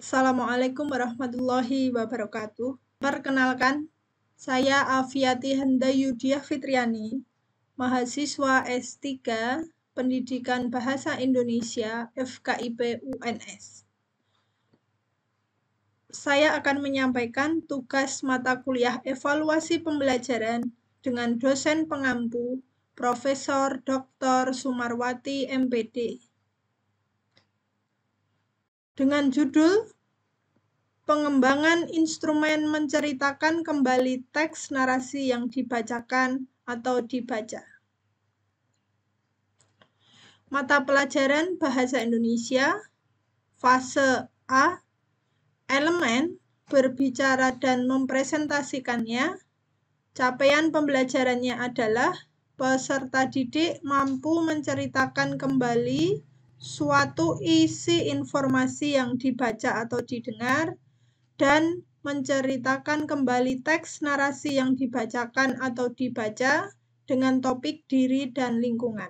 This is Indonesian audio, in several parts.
Assalamualaikum warahmatullahi wabarakatuh. Perkenalkan, saya Afiati Handayudiah Fitriani, mahasiswa S3 Pendidikan Bahasa Indonesia FKIP UNS. Saya akan menyampaikan tugas mata kuliah evaluasi pembelajaran dengan dosen pengampu Profesor Dr. Sumarwati MPD. Dengan judul Pengembangan instrumen menceritakan kembali teks narasi yang dibacakan atau dibaca. Mata pelajaran Bahasa Indonesia, fase A, elemen, berbicara dan mempresentasikannya. Capaian pembelajarannya adalah peserta didik mampu menceritakan kembali suatu isi informasi yang dibaca atau didengar, dan menceritakan kembali teks narasi yang dibacakan atau dibaca dengan topik diri dan lingkungan.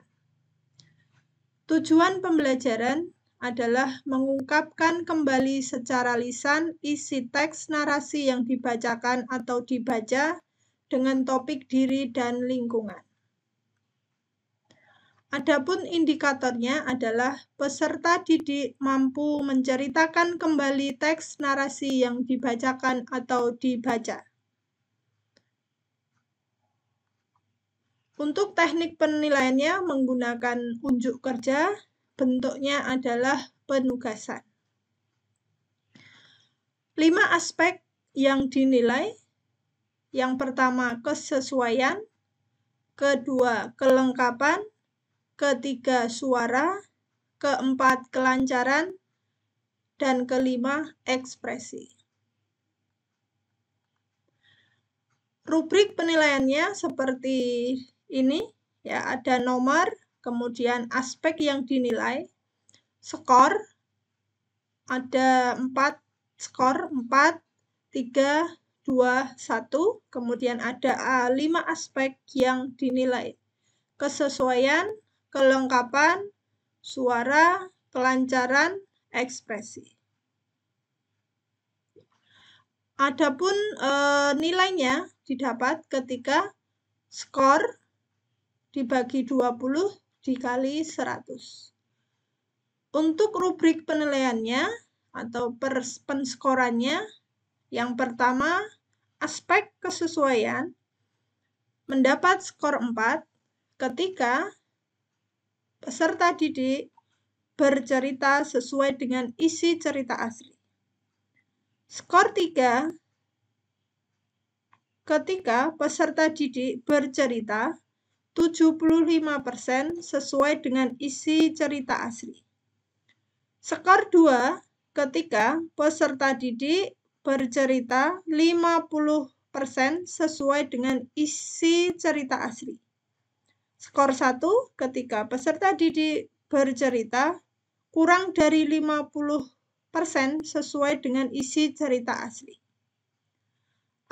Tujuan pembelajaran adalah mengungkapkan kembali secara lisan isi teks narasi yang dibacakan atau dibaca dengan topik diri dan lingkungan. Adapun indikatornya adalah peserta didik mampu menceritakan kembali teks narasi yang dibacakan atau dibaca. Untuk teknik penilaiannya menggunakan unjuk kerja, bentuknya adalah penugasan. 5 aspek yang dinilai. Yang pertama, kesesuaian. Kedua, kelengkapan. Ketiga, suara. Keempat, kelancaran. Dan kelima, ekspresi. Rubrik penilaiannya seperti ini, ya, ada nomor, kemudian aspek yang dinilai, skor, ada 4 skor, 4, 3, 2, 1, kemudian ada 5 aspek yang dinilai, kesesuaian, kelengkapan, suara, kelancaran, ekspresi. Adapun nilainya didapat ketika skor dibagi 20 dikali 100. Untuk rubrik penilaiannya atau penskorannya, yang pertama, aspek kesesuaian mendapat skor 4 ketika peserta didik bercerita sesuai dengan isi cerita asli. Skor 3 ketika peserta didik bercerita 75% sesuai dengan isi cerita asli. Skor 2 ketika peserta didik bercerita 50% sesuai dengan isi cerita asli. Skor 1 ketika peserta didik bercerita kurang dari 50% sesuai dengan isi cerita asli.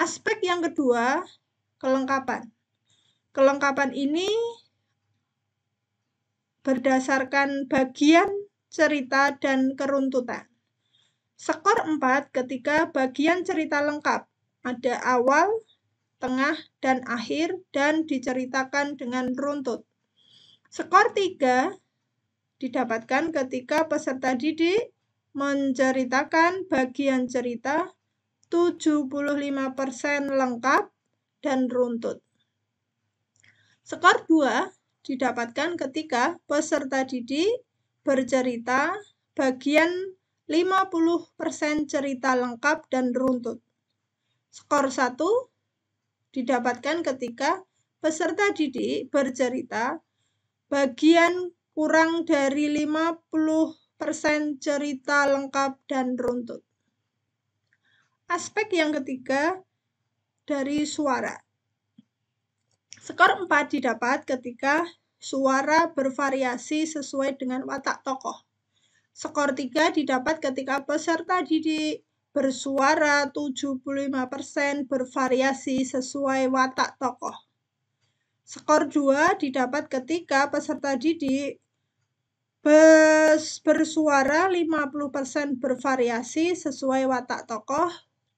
Aspek yang kedua, kelengkapan. Kelengkapan ini berdasarkan bagian cerita dan keruntutan. Skor 4 ketika bagian cerita lengkap, ada awal, tengah, dan akhir, dan diceritakan dengan runtut. Skor 3 didapatkan ketika peserta didik menceritakan bagian cerita 75% lengkap dan runtut. Skor 2 didapatkan ketika peserta didik bercerita bagian 50% cerita lengkap dan runtut. Skor 1 didapatkan ketika peserta didik bercerita bagian kurang dari 50% cerita lengkap dan runtut. Aspek yang ketiga dari suara. Skor 4 didapat ketika suara bervariasi sesuai dengan watak tokoh. Skor 3 didapat ketika peserta didik bersuara 75% bervariasi sesuai watak tokoh. Skor 2 didapat ketika peserta didik bersuara 50% bervariasi sesuai watak tokoh,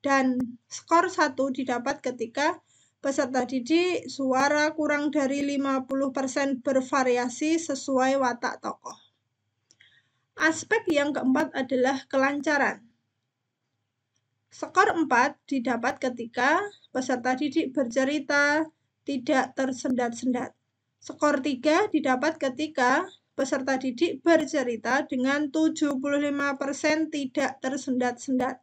dan skor 1 didapat ketika peserta didik suara kurang dari 50% bervariasi sesuai watak tokoh. Aspek yang keempat adalah kelancaran. Skor 4 didapat ketika peserta didik bercerita tidak tersendat-sendat. Skor 3 didapat ketika peserta didik bercerita dengan 75% tidak tersendat-sendat.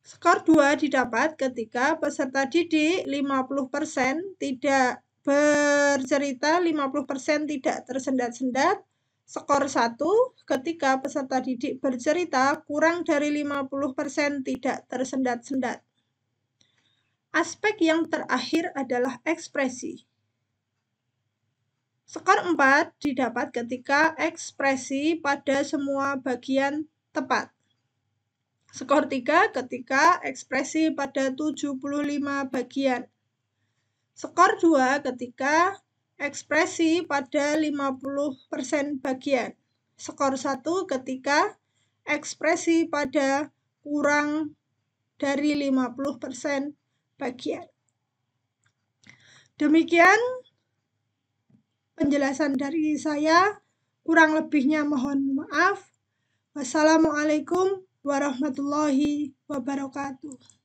Skor 2 didapat ketika peserta didik 50% tidak bercerita, 50% tidak tersendat-sendat. Skor 1 ketika peserta didik bercerita kurang dari 50% tidak tersendat-sendat. Aspek yang terakhir adalah ekspresi. Skor 4 didapat ketika ekspresi pada semua bagian tepat. Skor 3 ketika ekspresi pada 75 bagian. Skor 2 ketika ekspresi pada 50% bagian. Skor 1 ketika ekspresi pada kurang dari 50% bagian. Demikian penjelasan dari saya, kurang lebihnya mohon maaf. Wassalamualaikum warahmatullahi wabarakatuh.